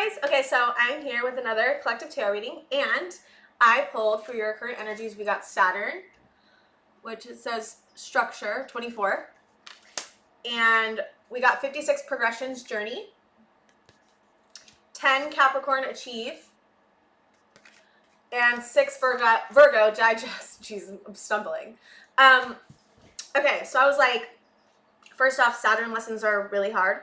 guys. Okay, so I'm here with another collective tarot reading, and I pulled for your current energies. We got Saturn, which it says structure 24, and we got 56 progressions journey, 10 Capricorn achieve, and 6 Virgo digest. Jeez, I'm stumbling. Okay, so I was like, first off, Saturn lessons are really hard.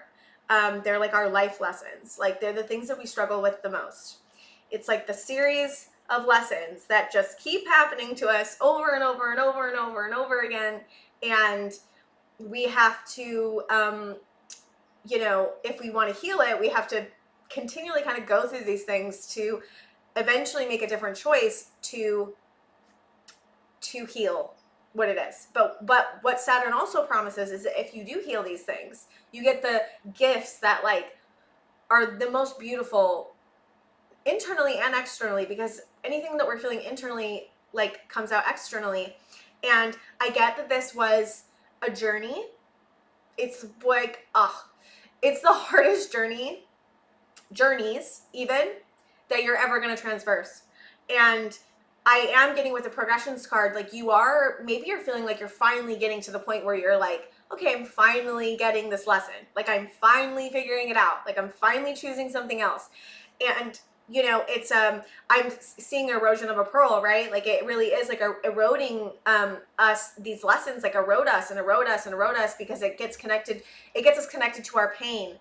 They're like our life lessons. Like, they're the things that we struggle with the most. It's like the series of lessons that just keep happening to us over and over and over and over and over again. And we have to, if we want to heal it, we have to continually kind of go through these things to eventually make a different choice to heal what it is. But what Saturn also promises is that if you do heal these things, you get the gifts that like are the most beautiful internally and externally, because anything that we're feeling internally like comes out externally. And I get that this was a journey. It's like, it's the hardest journeys even that you're ever going to transverse. And I am getting with the progressions card, like maybe you're feeling like you're finally getting to the point where you're like, okay, I'm finally getting this lesson. Like, I'm finally figuring it out. Like, I'm finally choosing something else. And, it's, I'm seeing erosion of a pearl, right? Like, it really is like eroding us, these lessons, like erode us and erode us and erode us, because it gets us connected to our pain.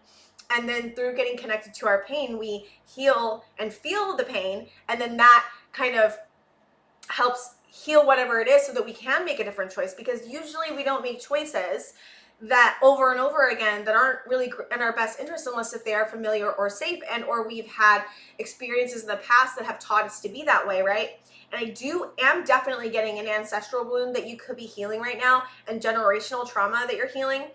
And then through getting connected to our pain, we heal and feel the pain. And then that kind of helps heal whatever it is so that we can make a different choice, because usually we don't make choices that over and over again that aren't really in our best interest unless if they are familiar or safe, and or we've had experiences in the past that have taught us to be that way, right? And I am definitely getting an ancestral wound that you could be healing right now, and generational trauma that you're healing.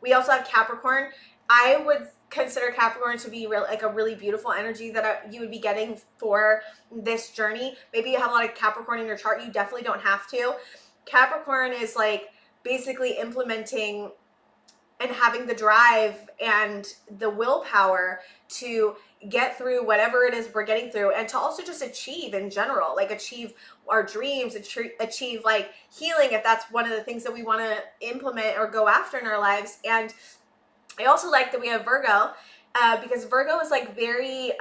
We also have Capricorn. I would consider Capricorn to be a really beautiful energy that you would be getting for this journey. Maybe you have a lot of Capricorn in your chart. You definitely don't have to. Capricorn is like basically implementing and having the drive and the willpower to get through whatever it is we're getting through, and to also just achieve in general, like achieve our dreams, achieve like healing, if that's one of the things that we want to implement or go after in our lives. And I also like that we have Virgo, because Virgo is like very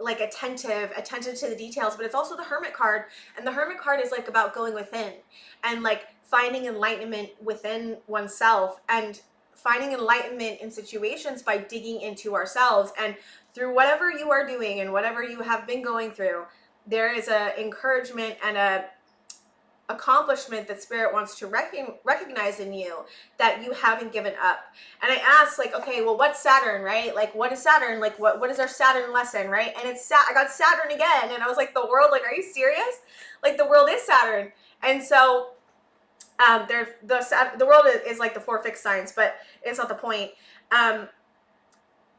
like attentive to the details, but it's also the Hermit card, and the Hermit card is like about going within and like finding enlightenment within oneself, and finding enlightenment in situations by digging into ourselves. And through whatever you are doing and whatever you have been going through, there is a encouragement and a accomplishment that Spirit wants to recognize in you, that you haven't given up. And I asked, like, okay, well, what's Saturn, right? Like, what is Saturn? Like, what is our Saturn lesson, right? And I got Saturn again, and I was like, the world, like, are you serious? Like, the world is Saturn. And so the world is like the 4 fixed signs, but it's not the point.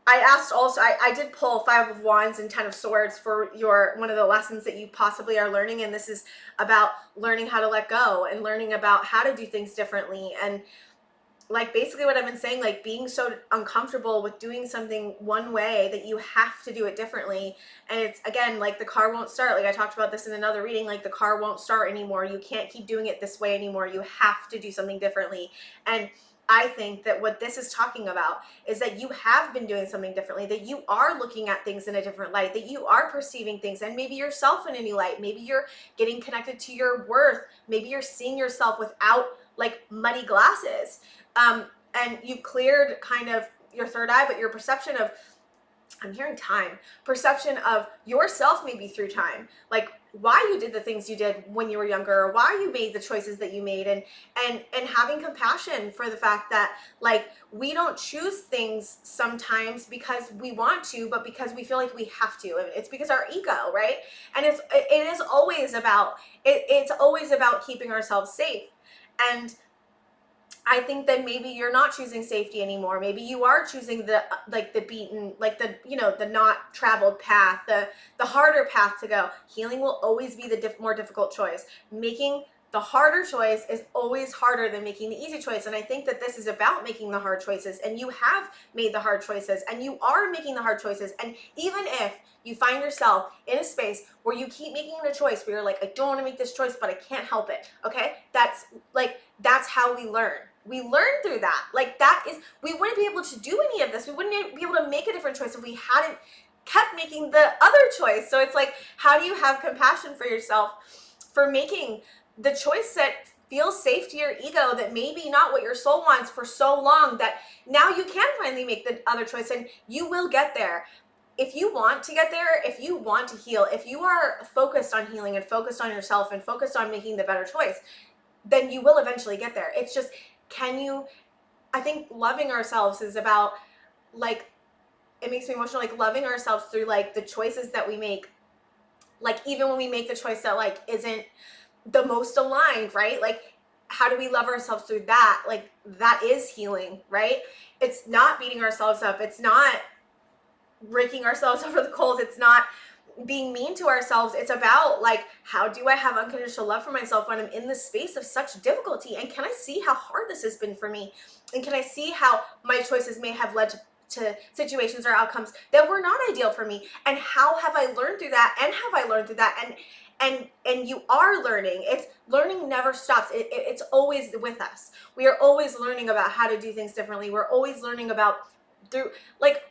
I asked also, I did pull 5 of Wands and 10 of Swords for one of the lessons that you possibly are learning. And this is about learning how to let go and learning about how to do things differently. And like basically what I've been saying, like being so uncomfortable with doing something one way that you have to do it differently. And it's, again, like the car won't start. Like I talked about this in another reading, like the car won't start anymore. You can't keep doing it this way anymore. You have to do something differently. And I think that what this is talking about is that you have been doing something differently, that you are looking at things in a different light, that you are perceiving things and maybe yourself in a new light. Maybe you're getting connected to your worth. Maybe you're seeing yourself without like muddy glasses. And you've cleared kind of your third eye, but your perception of, I'm hearing time, perception of yourself maybe through time, like why you did the things you did when you were younger, or why you made the choices that you made, and having compassion for the fact that like we don't choose things sometimes because we want to, but because we feel like we have to. And it's because our ego, right? And it's always about keeping ourselves safe. And I think that maybe you're not choosing safety anymore. Maybe you are choosing the beaten, like the not traveled path, the harder path to go. Healing will always be the more difficult choice. Making the harder choice is always harder than making the easy choice. And I think that this is about making the hard choices, and you have made the hard choices, and you are making the hard choices. And even if you find yourself in a space where you keep making a choice where you're like, I don't want to make this choice, but I can't help it. Okay. That's how we learn. We learn through that. Like that is, we wouldn't be able to do any of this. We wouldn't be able to make a different choice if we hadn't kept making the other choice. So it's like, how do you have compassion for yourself for making the choice that feels safe to your ego, that maybe not what your soul wants for so long, that now you can finally make the other choice, and you will get there. If you want to get there, if you want to heal, if you are focused on healing and focused on yourself and focused on making the better choice, then you will eventually get there. It's just, I think loving ourselves is about, like, it makes me emotional, like loving ourselves through like the choices that we make. Like even when we make the choice that like isn't the most aligned, right? Like how do we love ourselves through that? Like that is healing, right? It's not beating ourselves up. It's not raking ourselves over the coals. It's not being mean to ourselves. It's about like, how do I have unconditional love for myself when I'm in this space of such difficulty? And can I see how hard this has been for me? And can I see how my choices may have led to situations or outcomes that were not ideal for me? And how have I learned through that? And have I learned through that? And you are learning. It's learning never stops. It's always with us. We are always learning about how to do things differently. We're always learning about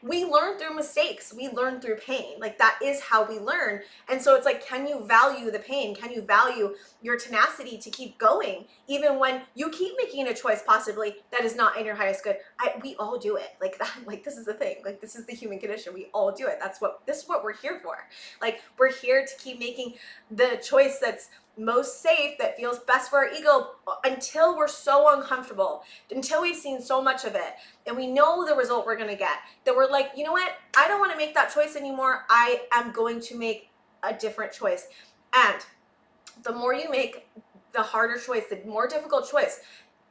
we learn through mistakes. We learn through pain. Like that is how we learn. And so it's like, can you value the pain? Can you value your tenacity to keep going even when you keep making a choice possibly that is not in your highest good? We all do it. Like that, like this is the thing. Like this is the human condition. We all do it. This is what we're here for. Like we're here to keep making the choice that's most safe, that feels best for our ego, until we're so uncomfortable, until we've seen so much of it and we know the result we're going to get, that we're like, you know what, I don't want to make that choice anymore. I am going to make a different choice. And the more you make the harder choice, the more difficult choice,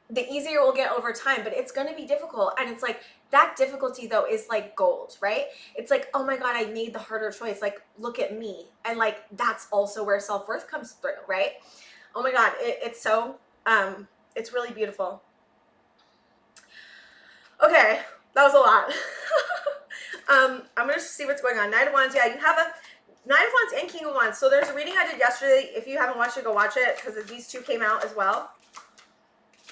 the easier it will get over time. But it's going to be difficult. And it's like, that difficulty though is like gold, right? It's like, oh my God, I made the harder choice. Like, look at me. And like, that's also where self-worth comes through, right? Oh my God, it's so, it's really beautiful. Okay, that was a lot. I'm going to see what's going on. Knight of Wands, yeah, you have a Knight of Wands and King of Wands. So there's a reading I did yesterday. If you haven't watched it, go watch it, because these two came out as well.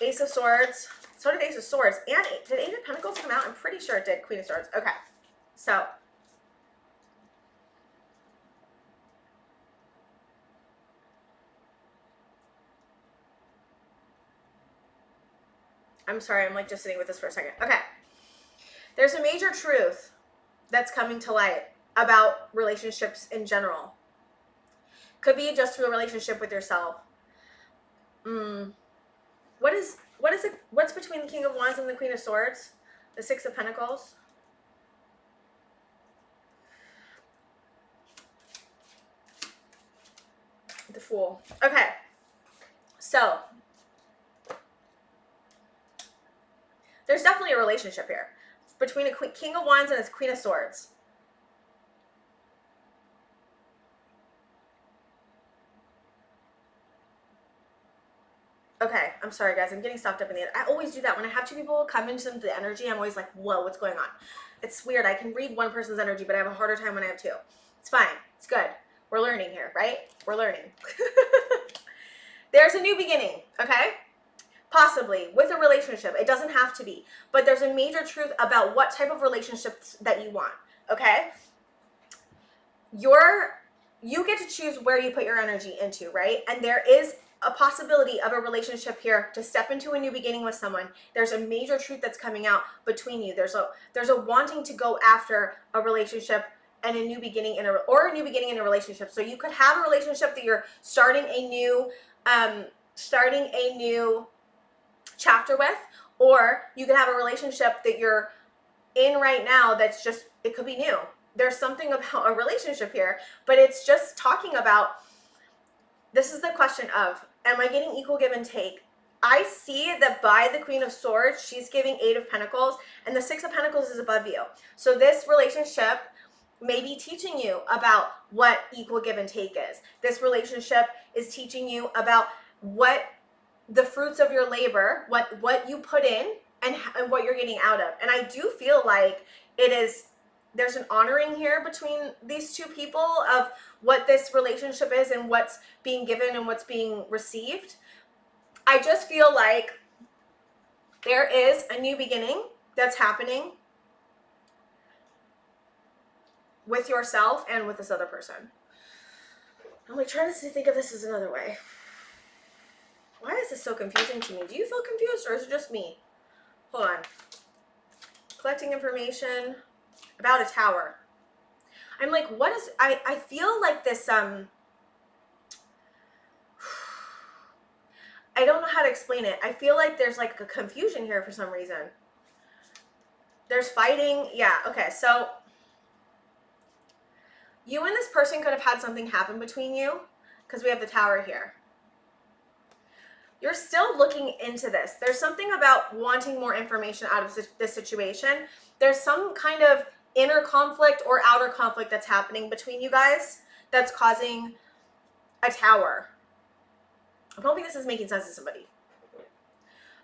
Ace of Swords. So did Ace of Swords. And did Eight of Pentacles come out? I'm pretty sure it did. Queen of Swords. Okay. So. I'm sorry. I'm like just sitting with this for a second. Okay. There's a major truth that's coming to light about relationships in general. Could be just through a relationship with yourself. What's between the King of Wands and the Queen of Swords? The Six of Pentacles. The Fool. Okay. So there's definitely a relationship here between a King of Wands and a Queen of Swords. Okay, I'm sorry guys, I'm getting stopped up in the end. I always do that. When I have two people come into the energy, I'm always like, whoa, what's going on? It's weird. I can read one person's energy, but I have a harder time when I have two. It's fine. It's good. We're learning here, right? We're learning. There's a new beginning, okay? Possibly with a relationship. It doesn't have to be, but there's a major truth about what type of relationships that you want, okay? You get to choose where you put your energy into, right? And there is a possibility of a relationship here to step into a new beginning with someone. There's a major truth that's coming out between you. There's a wanting to go after a relationship and a new beginning in a new beginning in a relationship. So you could have a relationship that you're starting a new chapter with, or you could have a relationship that you're in right now that's just, it could be new. There's something about a relationship here, but it's just talking about, this is the question of, am I getting equal give and take? I see that by the Queen of Swords, she's giving Eight of Pentacles, and the Six of Pentacles is above you. So this relationship may be teaching you about what equal give and take is. This relationship is teaching you about what the fruits of your labor, what you put in, and what you're getting out of. And I do feel like there's an honoring here between these two people of what this relationship is and what's being given and what's being received. I just feel like there is a new beginning that's happening with yourself and with this other person. I'm like trying to think of this as another way. Why is this so confusing to me? Do you feel confused, or is it just me? Hold on. Collecting information about a tower. I'm like, what is, I feel like this, I don't know how to explain it. I feel like there's like a confusion here for some reason. There's fighting. Yeah, okay, so you and this person could have had something happen between you because we have the tower here. You're still looking into this. There's something about wanting more information out of this situation. There's some kind of inner conflict or outer conflict that's happening between you guys that's causing a tower. I don't think this is making sense to somebody.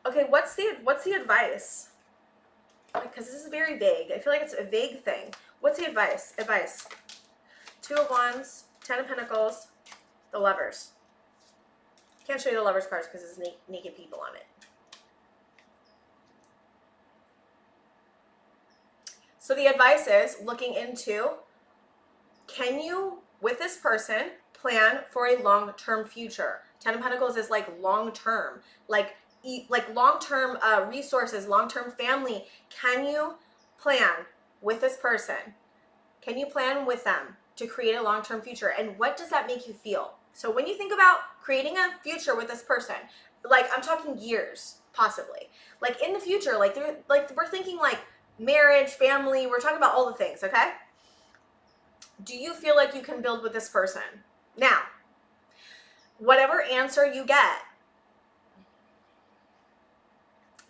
Okay, what's the advice? Because this is very vague. I feel like it's a vague thing. What's the advice? Advice. 2 of Wands, 10 of Pentacles, the Lovers. Can't show you the Lovers cards because there's naked people on it. So the advice is looking into, can you, with this person, plan for a long-term future? 10 of Pentacles is like long-term, like long-term resources, long-term family. Can you plan with this person? Can you plan with them to create a long-term future? And what does that make you feel? So when you think about creating a future with this person, like I'm talking years, possibly. Like in the future, like we're thinking like marriage, family, we're talking about all the things, okay? Do you feel like you can build with this person? Now, whatever answer you get,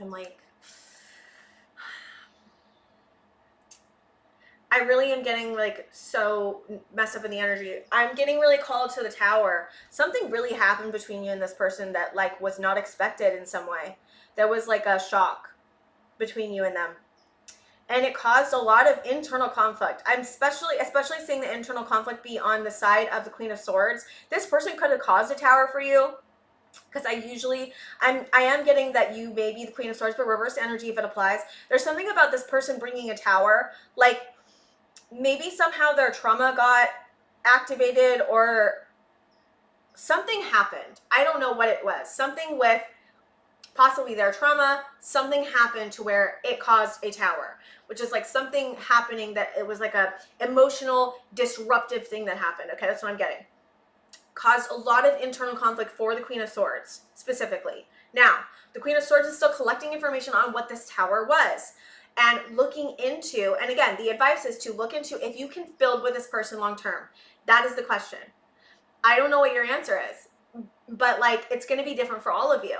I'm like, I really am getting like so messed up in the energy. I'm getting really called to the tower. Something really happened between you and this person that like was not expected in some way. There was like a shock between you and them. And it caused a lot of internal conflict. I'm especially seeing the internal conflict be on the side of the Queen of Swords. This person could have caused a tower for you. Because I am getting that you may be the Queen of Swords, but reverse energy if it applies. There's something about this person bringing a tower, like maybe somehow their trauma got activated or something happened. I don't know what it was. Something with possibly their trauma, something happened to where it caused a tower, which is like something happening that it was like a emotional disruptive thing that happened. Okay, that's what I'm getting. Caused a lot of internal conflict for the Queen of Swords specifically. Now, the Queen of Swords is still collecting information on what this tower was and looking into, and again, the advice is to look into if you can build with this person long term. That is the question. I don't know what your answer is, but like it's going to be different for all of you.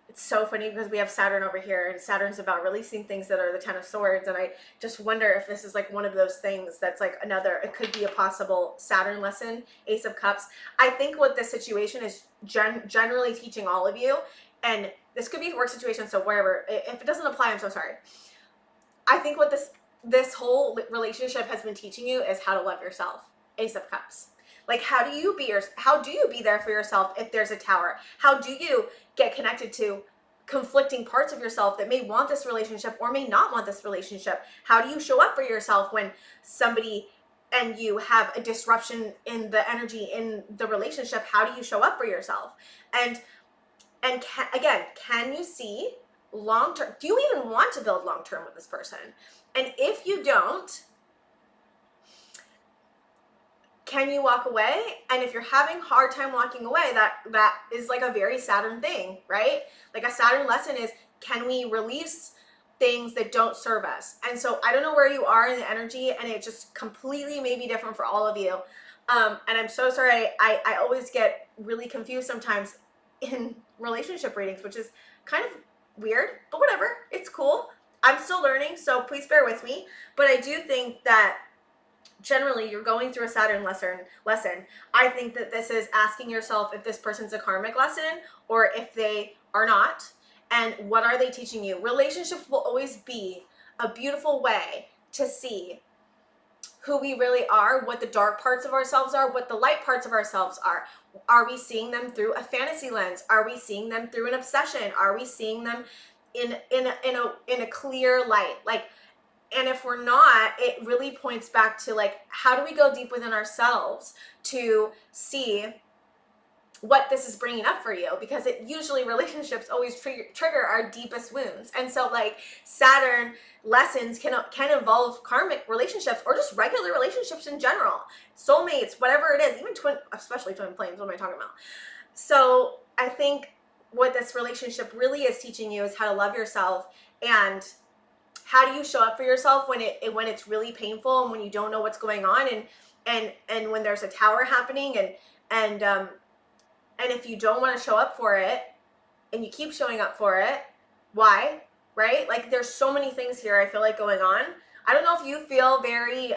It's so funny because we have Saturn over here, and Saturn's about releasing things that are the 10 of Swords, and I just wonder if this is like one of those things that's like another, it could be a possible Saturn lesson, Ace of Cups. I think what this situation is generally teaching all of you, and this could be a work situation, so wherever, if it doesn't apply, I'm so sorry. I think what this whole relationship has been teaching you is how to love yourself, Ace of Cups. Like how do you be there for yourself if there's a tower? How do you get connected to conflicting parts of yourself that may want this relationship or may not want this relationship? How do you show up for yourself when somebody and you have a disruption in the energy in the relationship? How do you show up for yourself? And can you see long term? Do you even want to build long term with this person? And if you don't, can you walk away? And if you're having a hard time walking away, that is like a very Saturn thing, right? Like a Saturn lesson is, can we release things that don't serve us? And so I don't know where you are in the energy, and it just completely may be different for all of you. And I'm so sorry. I always get really confused sometimes in relationship readings, which is kind of weird, but whatever. It's cool. I'm still learning, so please bear with me. But I do think that generally you're going through a Saturn lesson. I think that this is asking yourself if this person's a karmic lesson or if they are not, and what are they teaching you. Relationships will always be a beautiful way to see who we really are, what the dark parts of ourselves are, what the light parts of ourselves are. Are we seeing them through a fantasy lens? Are we seeing them through an obsession? Are we seeing them in a clear light? Like, and if we're not, it really points back to like, how do we go deep within ourselves to see what this is bringing up for you? Because it usually, relationships always trigger our deepest wounds. And so like Saturn lessons can involve karmic relationships or just regular relationships in general, soulmates, whatever it is, even especially twin flames. What am I talking about? So I think what this relationship really is teaching you is how to love yourself, and how do you show up for yourself when it's really painful and when you don't know what's going on, and when there's a tower happening, and if you don't want to show up for it and you keep showing up for it, why? Right? Like, there's so many things here I feel like going on. I don't know if you feel very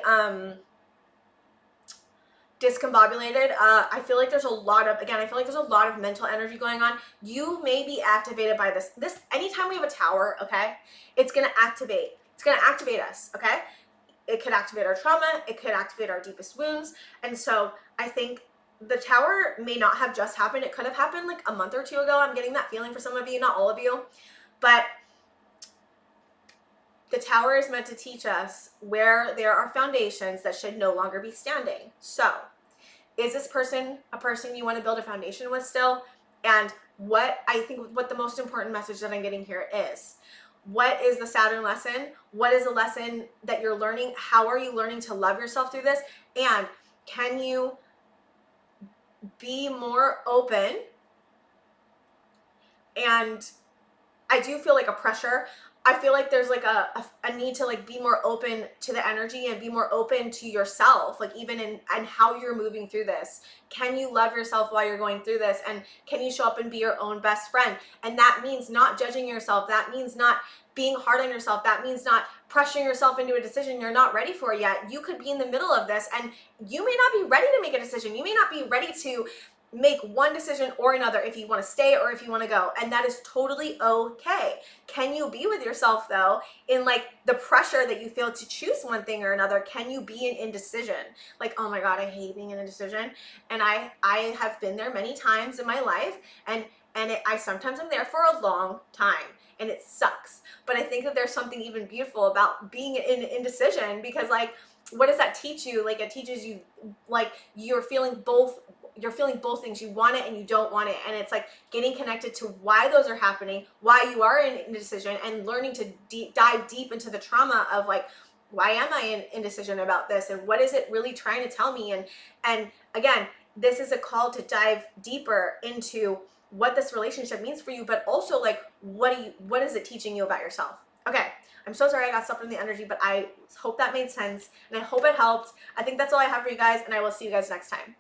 discombobulated. I feel like there's a lot of mental energy going on. You may be activated by this anytime we have a tower, okay? It's gonna activate us, okay? It could activate our trauma, it could activate our deepest wounds. And so I think the tower may not have just happened. It could have happened like a month or two ago. I'm getting that feeling for some of you, not all of you. But the tower is meant to teach us where there are foundations that should no longer be standing. So, is this person a person you want to build a foundation with still? And what the most important message that I'm getting here is, what is the Saturn lesson? What is a lesson that you're learning? How are you learning to love yourself through this? And can you be more open? And I do feel like a pressure. I feel like there's like a need to like be more open to the energy and be more open to yourself, like even in how you're moving through this. Can you love yourself while you're going through this? And can you show up and be your own best friend? And that means not judging yourself. That means not being hard on yourself. That means not pressuring yourself into a decision you're not ready for yet. You could be in the middle of this and you may not be ready to make a decision. You may not be ready to make one decision or another, if you want to stay or if you want to go, and that is totally okay. Can you be with yourself though in like the pressure that you feel to choose one thing or another? Can you be in indecision? Like, oh my God, I hate being in indecision, and I have been there many times in my life, and I sometimes am there for a long time, and it sucks. But I think that there's something even beautiful about being in indecision, because like, what does that teach you? Like, it teaches you like you're feeling both things. You want it and you don't want it, and it's like getting connected to why those are happening, why you are in indecision, and learning to dive deep into the trauma of like, why am I in indecision about this, and what is it really trying to tell me? And again, this is a call to dive deeper into what this relationship means for you, but also like, what is it teaching you about yourself? Okay, I'm so sorry I got stuck in the energy, but I hope that made sense, and I hope it helped. I think that's all I have for you guys, and I will see you guys next time.